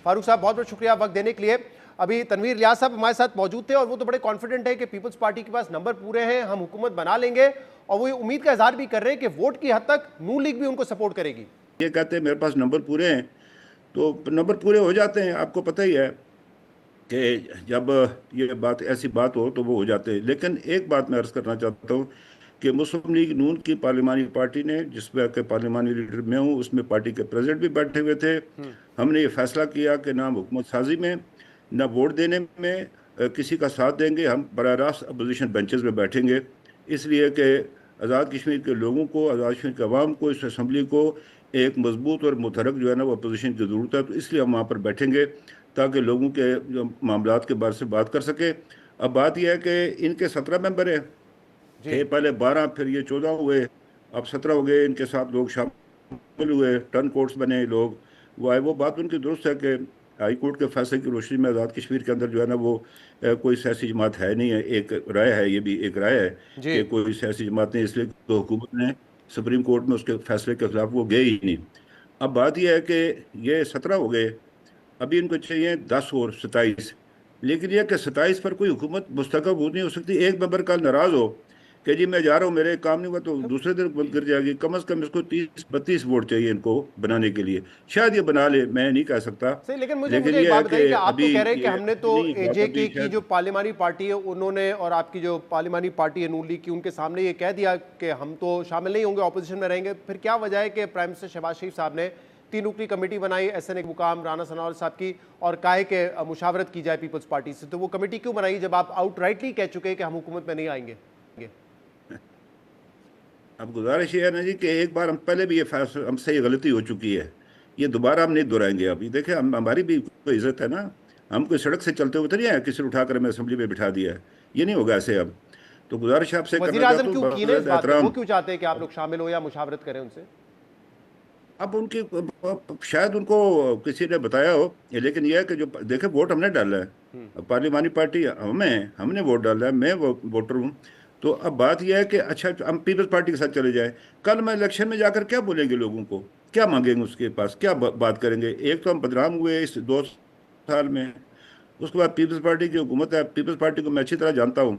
فاروق صاحب بہت بہت شکریہ وقت دینے کے لیے. ابھی تنویر ریاض صاحب ہمارے ساتھ موجود تھے اور وہ تو بڑے کانفیڈنٹ ہے کہ پیپلز پارٹی کے پاس نمبر پورے ہیں, ہم حکومت بنا لیں گے, اور وہ امید کا اظہار بھی کر رہے ہیں کہ ووٹ کی حد تک نون لیگ بھی ان کو سپورٹ کرے گی. یہ کہتے ہیں میرے پاس نمبر پورے ہیں, تو نمبر پورے ہو جاتے ہیں. آپ کو پتہ ہی ہے کہ جب یہ بات ایسی بات ہو تو وہ ہو جاتے ہیں. لیکن ایک بات میں عرض کرنا چاہتا ہوں کہ مسلم لیگ نون کی پارلیمانی پارٹی نے, جس میں کہ پارلیمانی لیڈر میں ہوں, اس میں پارٹی کے پریزیڈنٹ بھی بیٹھے ہوئے تھے. ہم نے یہ فیصلہ کیا کہ نہ حکومت سازی میں نہ ووٹ دینے میں کسی کا ساتھ دیں گے, ہم براہ راست اپوزیشن بینچز میں بیٹھیں گے. اس لیے کہ آزاد کشمیر کے لوگوں کو, آزاد کشمیر کے عوام کو, اس اسمبلی کو ایک مضبوط اور متحرک جو ہے نا وہ اپوزیشن کی ضرورت ہے. تو اس لیے ہم وہاں پر بیٹھیں گے تاکہ لوگوں کے جو معاملات کے بارے سے بات کر سکیں. اب بات یہ ہے کہ ان کے 17 ممبر ہیں, تھے پہلے 12, پھر یہ 14 ہوئے, اب 17 ہو گئے. ان کے ساتھ لوگ شامل ہوئے, ٹرن کورٹس بنے لوگ, وہ آئے. وہ بات ان کی درست ہے کہ ہائی کورٹ کے فیصلے کی روشنی میں آزاد کشمیر کے اندر جو ہے نا وہ کوئی سیاسی جماعت ہے نہیں ہے. ایک رائے ہے, یہ بھی ایک رائے ہے کہ کوئی سیاسی جماعت نہیں, اس لیے تو حکومت نے سپریم کورٹ میں اس کے فیصلے کے خلاف وہ گئے ہی نہیں. اب بات یہ ہے کہ یہ 17 ہو گئے, ابھی ان کو چاہیے 10 اور 27. لیکن یہ کہ 27 پر کوئی حکومت مستقب وہ نہیں ہو سکتی. ایک ممبر کا ناراض ہو کہ جی میں جا رہا ہوں, میرے کام نہیں ہوا, تو دوسرے دن بند کر جائے گی. کم از کم اس کو 30-32 ووٹ چاہیے ان کو بنانے کے لیے. شاید یہ بنا لے, میں نہیں کہہ سکتا. لیکن مجھے ایک بات بتائیے کہ آپ تو کہہ رہے ہیں کہ ہم نے تو اے جے کے کی جو پارلیمانی پارٹی ہے انہوں نے, اور آپ کی جو پارلیمانی پارٹی ہے نون لیگ کی, ان کے سامنے یہ کہہ دیا کہ ہم تو شامل نہیں ہوں گے, اپوزیشن میں رہیں گے. پھر کیا وجہ ہے کہ پرائم منسٹر شہباز شریف صاحب نے 3 رکنی کمیٹی بنائی ایس این اے مقام رانا ثناءاللہ صاحب کی, اور کہا کہ مشاورت کی جائے پیپلز پارٹی سے؟ تو وہ کمیٹی کیوں بنائی جب آپ آؤٹ رائٹلی کہہ چکے کہ ہم حکومت میں نہیں آئیں گے؟ اب گزارش یہ ہے نا جی کہ ایک بار ہم پہلے بھی یہ فیصلہ, ہم سے یہ غلطی ہو چکی ہے, یہ دوبارہ ہم نہیں دہرائیں گے. ابھی دیکھیں ہماری بھی کوئی عزت ہے نا, ہم کوئی سڑک سے چلتے ہوئے تو نہیں ہے کسی نے اٹھا کر ہمیں اسمبلی میں بٹھا دیا ہے, یہ نہیں ہوگا ایسے. اب تو گزارش آپ سے وزیر کرنا چاہتا اعظم ہوں کیوں کین ہے اس بات پہ, احترام. وہ کیوں چاہتے ہیں کہ آپ لوگ شامل ہو یا مشاورت کریں ان سے؟ اب ان کی شاید ان کو کسی نے بتایا ہو, لیکن یہ ہے کہ جو دیکھیں ووٹ ہم نے ڈالا ہے, پارلیمانی پارٹی ہم نے ووٹ ڈالا ہے, میں ووٹر ہوں. تو اب بات یہ ہے کہ اچھا ہم پیپلز پارٹی کے ساتھ چلے جائیں, کل میں الیکشن میں جا کر کیا بولیں گے لوگوں کو, کیا مانگیں گے اس کے پاس, کیا بات کریں گے؟ ایک تو ہم بدنام ہوئے اس 2 سال میں, اس کے بعد پیپلز پارٹی کی حکومت ہے. پیپلز پارٹی کو میں اچھی طرح جانتا ہوں,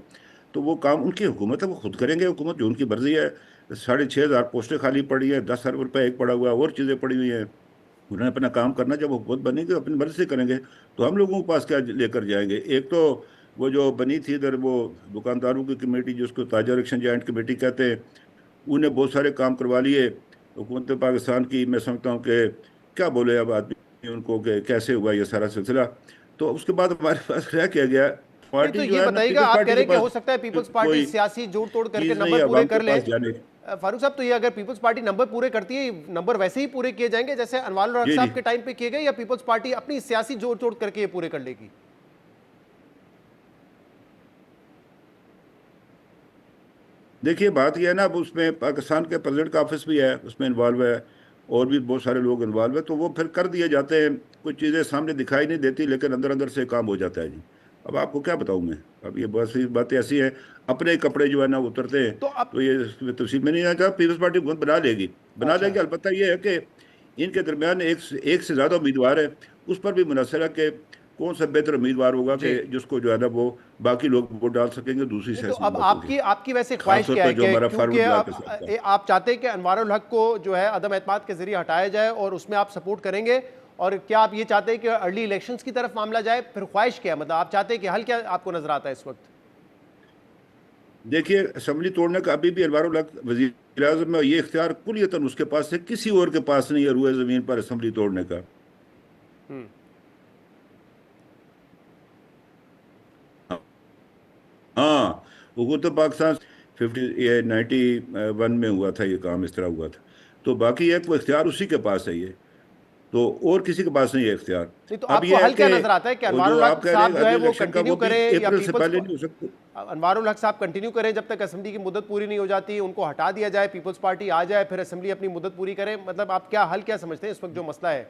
تو وہ کام ان کی حکومت ہے, وہ خود کریں گے. حکومت جو ان کی مرضی ہے. 6,500 پوسٹیں خالی پڑی ہیں, 10 ارب روپے ایک پڑا ہوا ہے, اور چیزیں پڑی ہوئی ہیں. انہوں نے اپنا کام کرنا, جب حکومت بنے گی اپنی مرضی سے کریں گے. تو ہم لوگوں کے پاس کیا لے کر جائیں گے؟ ایک تو وہ جو بنی تھی ادھر وہ دکانداروں کی کمیٹی, جس کو تاجر ایکشن جوائنٹ کمیٹی کہتے ہیں, انہیں بہت سارے کام کروا لیے حکومت پاکستان کی. میں سمجھتا ہوں کہ کیا بولے اب آدمی ان کو کہ کیسے ہوا یہ سارا سلسلہ. تو اس کے بعد ہمارے پاس رہ کیا گیا, نہیں تو پارٹی جو یہ ہے نا بتائیے گا, پیپلز آپ کہہ پارٹی رہے کے ہیں کہ ہو پاس سکتا ہے پیپلز پارٹی کوئی سیاسی جوڑ توڑ کر کے چیز نہیں نمبر ہے پورے عوام کے کر لے. پاس جانے. فاروق صاحب تو یہ اگر پیپلز پارٹی نمبر پورے کرتی ہے, نمبر ویسے ہی پورے کیے جائیں گے جیسے انوار الحق صاحب کے ٹائم پہ کیے گئے, یا پیپلز پارٹی اپنی سیاسی جوڑ توڑ کر کے یہ پورے کر لے گی؟ دیکھیے بات یہ ہے نا, اب اس میں پاکستان کے پریزیڈنٹ کا آفس بھی ہے, اس میں انوالو ہے, اور بھی بہت سارے لوگ انوالو ہیں. تو وہ پھر کر دیے جاتے ہیں. کچھ چیزیں سامنے دکھائی نہیں دیتی, لیکن اندر اندر سے کام ہو جاتا ہے جی. اب آپ کو کیا بتاؤں میں, اب یہ بہت سی باتیں ایسی ہیں, اپنے کپڑے جو ہے نا اترتے ہیں. تو اب تو یہ تفصیل میں نہیں آتا. پیپلز پارٹی حکومت بنا لے گی, بنا لے گی. البتہ یہ ہے کہ ان کے درمیان ایک سے زیادہ امیدوار ہے, اس پر بھی منحصر ہے کہ کون سا بہتر امیدوار ہوگا کہ جس کو جو ہے نا وہ باقی لوگ ووٹ ڈال سکیں گے دوسری تو سیاسی اب جماعتوں کے. آپ کی ویسے خاص خواہش طور کیا پہ ہے جو کہ ہمارا فارورڈ کیونکہ بلاک کے ساتھ ہے. آپ چاہتے ہیں کہ انوار الحق کو جو ہے عدم اعتماد کے ذریعے ہٹایا جائے, اور اس میں آپ سپورٹ کریں گے, اور کیا آپ یہ چاہتے ہیں کہ ارلی الیکشنز کی طرف معاملہ جائے؟ پھر خواہش کیا ہے, مطلب آپ چاہتے ہیں کہ حل کیا آپ کو نظر آتا ہے اس وقت؟ دیکھیے اسمبلی توڑنے کا ابھی بھی انوار الحق وزیر اعظم میں یہ اختیار کلیتاً اس کے پاس ہے, کسی اور کے پاس نہیں ہے روئے زمین پر اسمبلی توڑنے کا. ہاں حکومت پاکستان 91 میں ہوا تھا یہ کام, اس طرح ہوا تھا. تو باقی ایک وہ اختیار اسی کے پاس ہے, یہ تو اور کسی کے پاس نہیں ہے اختیار. نہیں تو اب آپ کو یہ ہے حل کیا کہ نظر آتا ہے کہ وہ انوار جو آپ الحق کہہ رہے ہیں صاحب جو ہے ارلی وہ الیکشن کا, کنٹینیو وہ بھی کریں, یا اپریل سے پیپلز پہلے نہیں ہو سکتے. انوار الحق صاحب کنٹینیو کریں جب تک اسمبلی کی مدت پوری نہیں ہو جاتی, ان کو ہٹا دیا جائے, پیپلز پارٹی آ جائے, پھر اسمبلی اپنی مدت پوری کرے؟ مطلب آپ کیا حل کیا سمجھتے ہیں اس وقت جو مسئلہ ہے؟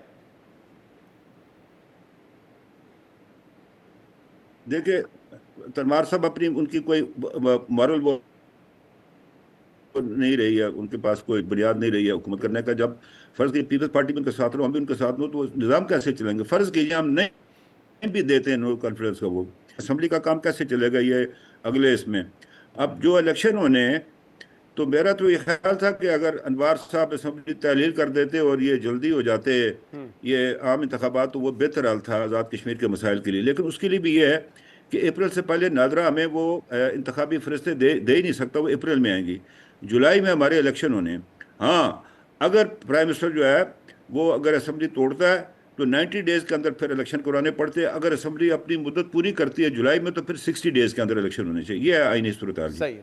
دیکھیں تنوار صاحب اپنی ان کی کوئی مورل وہ نہیں رہی ہے, ان کے پاس کوئی بنیاد نہیں رہی ہے حکومت کرنے کا. جب فرض کی پیپلز پارٹی میں ان کے ساتھ رہو، ہم بھی ان کے ساتھ رہو، تو وہ نظام کیسے چلیں گے؟ فرض کیجیے ہم نہیں بھی دیتے ہیں نو کانفیڈنس کا، وہ اسمبلی کا کام کیسے چلے گا یہ اگلے اس میں؟ اب جو الیکشن ہونے ہیں، تو میرا تو یہ خیال تھا کہ اگر انوار صاحب اسمبلی تحلیل کر دیتے اور یہ جلدی ہو جاتے یہ عام انتخابات، تو وہ بہتر حال تھا آزاد کشمیر کے مسائل کے لیے. لیکن اس کے لیے بھی یہ ہے کہ اپریل سے پہلے نادرا ہمیں وہ انتخابی فرشتے دے ہی نہیں سکتا، وہ اپریل میں آئیں گی. جولائی میں ہمارے الیکشن ہونے. ہاں اگر پرائم منسٹر جو ہے وہ اگر اسمبلی توڑتا ہے تو 90 ڈیز کے اندر پھر الیکشن کرانے پڑتے ہیں. اگر اسمبلی اپنی مدت پوری کرتی ہے جولائی میں، تو پھر 60 ڈیز کے اندر الیکشن ہونے چاہیے. یہ ہے آئینی صورتحال. صحیح ہے.